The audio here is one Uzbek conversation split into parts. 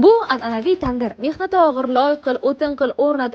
Bu an'anaviy tandir. Mehnati og'ir, loy qil, o'tin qil, o'rnat.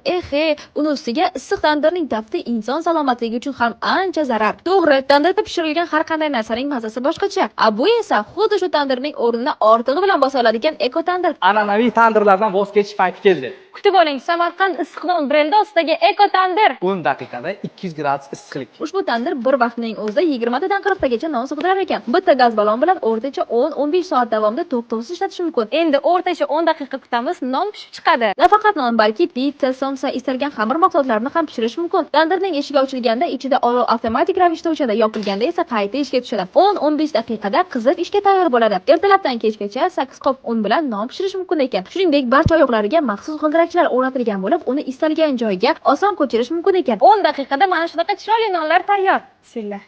Uni ustiga issiq tandirning tafti inson salomatligi uchun ham ancha zarar. To'g'ri, tandirda pishirilgan har qanday narsaning mazasi boshqacha. Bu esa xuddi shu tandirning o'rnini ortig'i bilan bosa oladigan eko tandir. An'anaviy tandirlardan voz kechish payti keldi. Kutib oling, Samarqand issiqdon brendi ostidagi eko tandir. 10 daqiqada 200 gradus issiqlik. Ushbu tandir bir vaqtning o'zida 20 tadan 40 tagacha non sig'dirar ekan. Bitta gaz ballon bilan o'rtacha 10-15 soat davomida to'xtovsiz ishlatish mumkin. Endi o'rtacha 10 daqiqa kutamiz, non pishib chiqadi. Nafaqat non, balki pitsa, somsa, istalgan xamir mahsulotlarini ham pishirish mumkin. Tandirning eshigi ochilganda ichida olov avtomatik ravishda o'chadi, yopilganda esa qayta ishga tushadi. 10-15 daqiqada qizib ishga tayyor bo'ladi. Ertalabdan kechgacha 8 qop un bilan non pishirish mumkin ekan. Shuningdek, barcha oyoqlariga maxsus g'ildirakchilar o'rnatilgan bo'lib, uni istalgan joyga oson ko'chirish mumkin ekan. 10 daqiqada mana shunaqa chiroyli nonlar tayyor. Bismillah.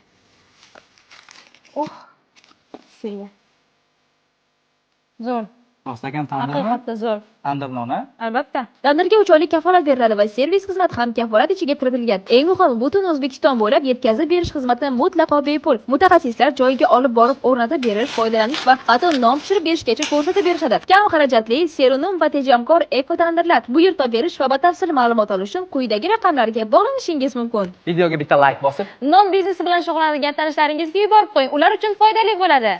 Bismillah. Zo'r. Rostlagan tandirmi? Haqiqatda zo'r. Tandir noni? Albatta. Tandirga 3 oylik kafolat beriladi va servis xizmati ham kafolat ichiga kiritilgan. Eng muhimi, butun O'zbekiston bo'ylab yetkazib berish xizmati mutlaqo bepul. Mutaxassislar joyiga olib borib o'rnatib berish, foydalanish va hatto non pishirib berishgacha ko'rsatib berishadi. Kam xarajatli, serunim va tejamkor eko tandirlar. Buyurtma berish va batafsil ma'lumot olish uchun quyidagi raqamlarga bog'lanishingiz mumkin. Videoga bitta like bosib, Non biznesi bilan shug'ullanadigan tanishlaringizga yuborib qo'ying. Ular uchun foydali bo'ladi.